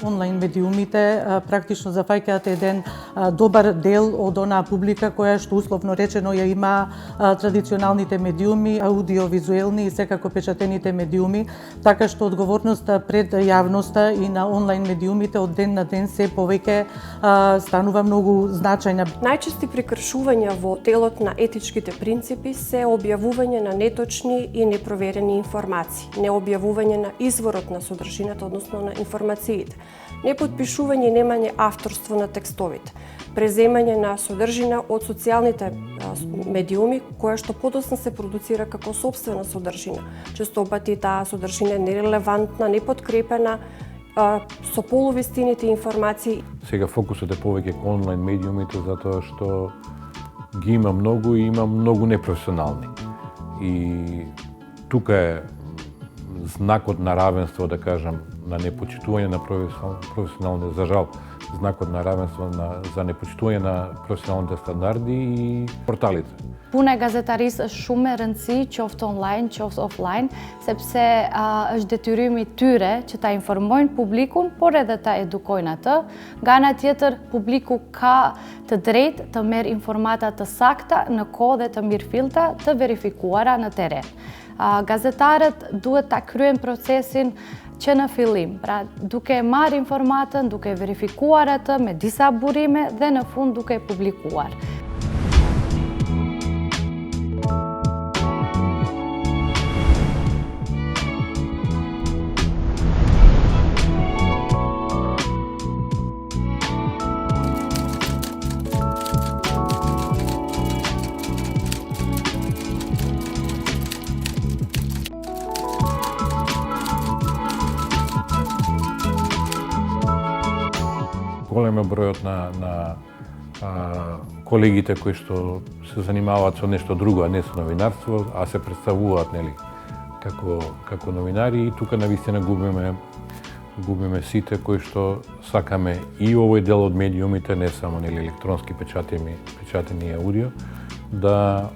онлайн медиумите практично зафаќаат еден добар дел од онаа публика која што условно речено ја има традиционалните медиуми, аудиовизуелни и секако печатените медиуми, така што одговорноста пред јавноста и на онлайн медиумите од ден на ден се повеќе станува многу значајна. Најчести прекршувања во делот на етичките принципи се објавување на неточни и непроверени информации, необјавување на изворот на содржината, односно на информациите, непотпишување и немање авторство на текстовите, преземање на содржина од социјалните медиуми, која што подоцна се продуцира како сопствена содржина. Често пати таа содржина е нерелевантна, непоткрепена со полувистините информации. Сега фокусот е повеќе кон онлайн медиумите затоа што ги има многу и има многу непрофесионални. И тука е знакот на равенство, да кажам, на непочитување на професионални, за жал, знакот на равенство за непочитување на професионалните стандарди и порталите. Пуна е газетарис shumë e rëndësi, qoftë online, qoftë offline, sepse është detyrimi i tyre që ta informojnë publikun, por edhe ta edukojnë atë. Nga ana tjetër, publiku ka të drejtë të merr informata të sakta në kohë dhe të mirëfillta të verifikuara në teren. Gazetarët duhet ta kryejnë procesin që në fillim, pra duke marrë informatën, duke verifikuar atë me disa burime dhe në fund duke publikuar. Голем е бројот на колегите кои што се занимаваат со нешто друго, а не со новинарство, а се представуваат како новинари, и тука навистина губиме сите кои што сакаме и овој дел од медиумите, не само електронски печатени и аудио, да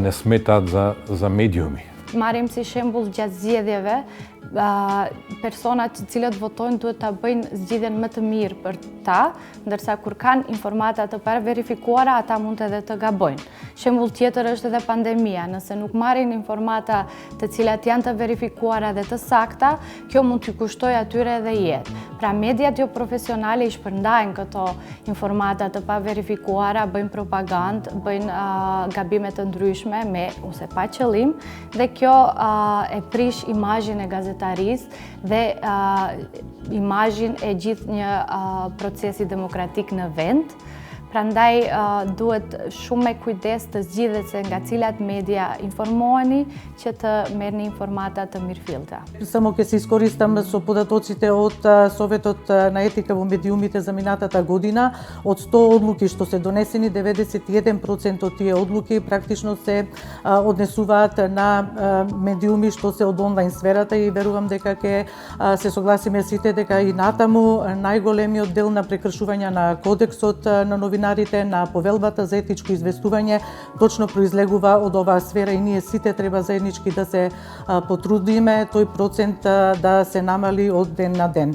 не сметаат за медиуми. Marrim si shembull gjatë zgjedhjeve, personat të cilët votojnë duhet ta bëjnë zgjidhjen më të mirë për ta, ndërsa kur kanë informata të paraverifikuara, ata mund edhe të gabojnë. Shembull tjetër është edhe pandemia. Nëse nuk marrin informata të cilat janë të verifikuara dhe të sakta, kjo mund t'ju kushtoj atyre edhe jetë. Pra mediat jo profesionale i shpërndajnë këto informata të paverifikuara, bëjnë propagandë, bëjnë gabime të ndryshme me ose pa qëllim, dhe kjo e prish imazhin e gazetarisë dhe imazhin e gjithë një procesi demokratik në vend. Prandaj duhet shumë me kujdes të zgjidhet se nga cilat media informoheni që të merrni informata të mirëfillta. Само ќе се искористам со податоците од Советот на етика во медиумите за минатата година. Од 100 одлуки што се донесени, 91% од тие одлуки практично се однесуваат на медиуми што се од онлайн сферата, и верувам дека ќе се согласиме сите дека и натаму најголемиот дел на прекршување на кодексот на новинарите, на повелбата за етичко известување, точно произлегува од оваа сфера, и ние сите треба заеднички да се потрудиме тој процент да се намали од ден на ден.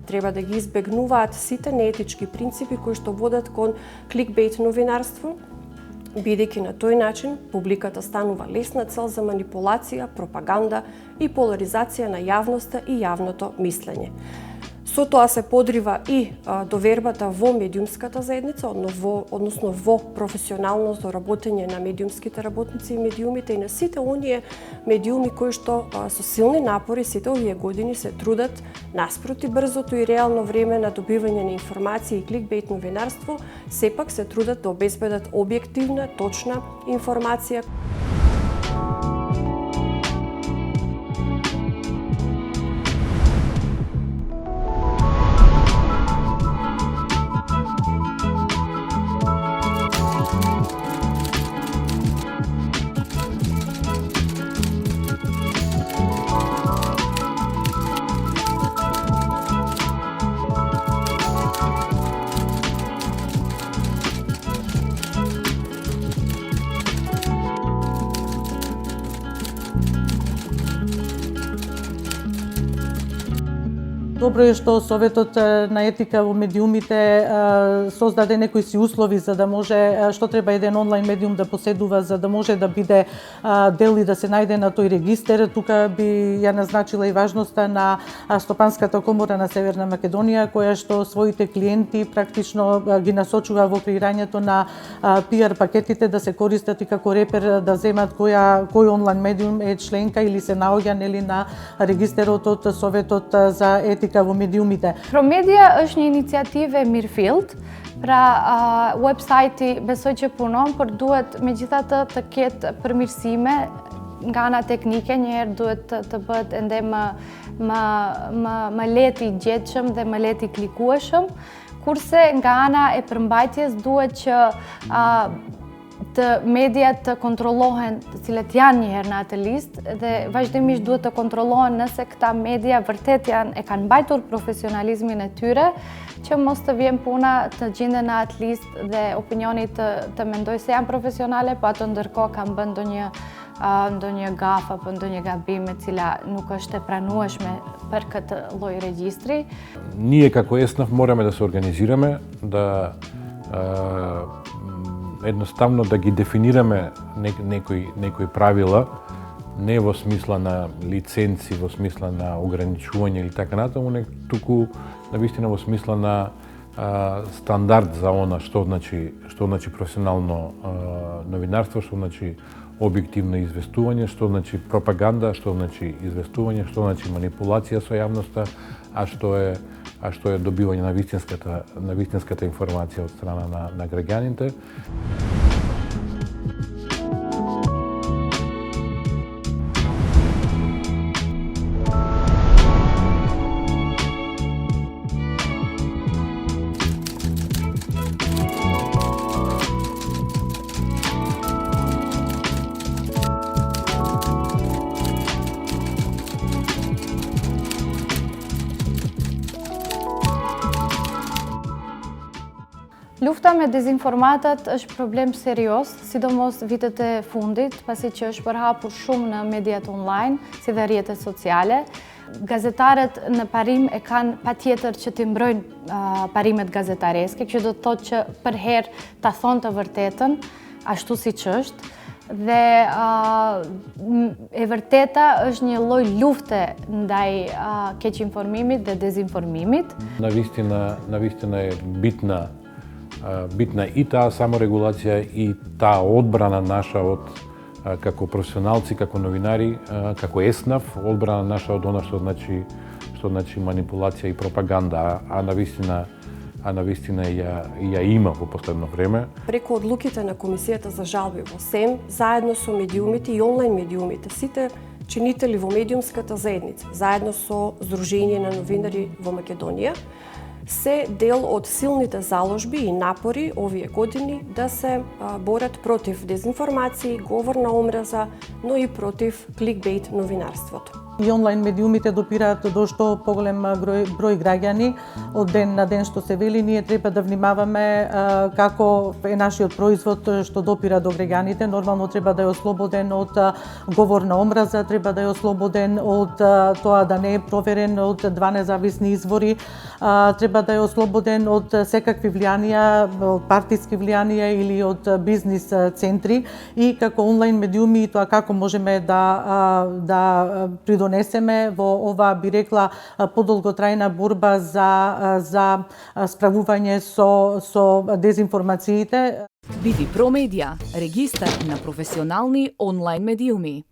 Треба да ги избегнуваат сите неетички принципи кои што водат кон кликбейт новинарство, бидејќи на тој начин публиката станува лесна цел за манипулација, пропаганда и поларизација на јавноста и јавното мислење. Со тоа се подрива и довербата во медиумската заедница, односно во професионалното работење на медиумските работници и медиумите, и на сите оние медиуми кои што со силни напори сите овие години се трудат наспроти брзото и реално време на добивање на информации и кликбейт новинарство, сепак се трудат да обезбедат објективна, точна информација. Добро е што Советот на етика во медиумите создаде некои си услови за да може што треба еден онлайн медиум да поседува за да може да биде дел и да се најде на тој регистер. Тука би ја назначила и важноста на Стопанската комора на Северна Македонија, која што своите клиенти практично ги насочува во креирањето на PR пакетите да се користат и како репер да земат кој онлайн медиум е членка или се наоѓа нели на регистерот од Советот за етика во медиумите. Промедија është një iniciativë e mirëfillt, pra websajti besoj që punon, por duhet megjithatë të ketë përmirësime nga ana teknike, njëherë duhet të bëhet ende më lehtë i gjetshëm dhe më lehtë i klikueshëm, kurse nga ana e përmbajtjes duhet që të mediat të kontrollohen, të cilët janë njëherë në atë listë dhe vazhdimisht duhet të kontrollohen nëse këta media vërtet e kanë mbajtur profesionalizmin e tyre, që mos të vjen puna të gjenden në atë listë dhe opinioni të mendoj se janë profesionale, po ato ndërkohë kanë bën ndonjë gaf apo ndonjë gabim e cila nuk është e pranueshme për këtë lloj regjistri. Ние како ЕСНАФ мораме да се организираме, да едноставно да ги дефинираме некои правила, не во смисла на лиценци, во смисла на ограничување или така натаму, туку навистина во смисла на стандард за она што значи професионално новинарство, што значи објективно известување, што значи пропаганда, што значи известување, што значи манипулација со јавноста, а што е добивање на вистинската информација од страна на граѓаните. Lufta me dezinformatat është problem serios, sidomos vitet e fundit, pasi që është përhapur shumë në mediat online, si dhe rrjetet sociale. Gazetarët në parim e kanë patjetër që t'i mbrojnë parimet gazetareske, kjo do të thotë që për herë ta thonë të vërtetën, ashtu siç është. Dhe e vërteta është një lloj lufte ndaj keqinformimit dhe dezinformimit. Навистина е битна и таа саморегулација и таа одбрана наша од како професионалци, како новинари, како ЕСНАФ, одбрана наша од она што значи манипулација и пропаганда, а навистина ја има во последно време. Преку одлуките на Комисијата за жалби во СЕМ, заедно со медиумите и онлайн медиумите, сите чинители во медиумската заедница, заедно со Здружение на новинари во Македонија, се дел од силните заложби и напори овие години да се борат против дезинформации, говор на омраза, но и против кликбейт новинарството. И онлайн медиумите допираат до што поголем број граѓани од ден на ден што се вели, ние треба да внимаваме како е нашиот производ што допира до граѓаните. Нормално треба да е ослободен од говор на омраза, треба да е ослободен од тоа да не е проверен од два независни извори, треба да е ослободен од секакви влијанија, од партиски влијанија или од бизнис центри и како онлайн медиуми и тоа како можеме да придонесеме во ова, би рекла, подолготрајна борба за справување со дезинформациите. Биди Промедија, регистар на професионални онлайн медиуми.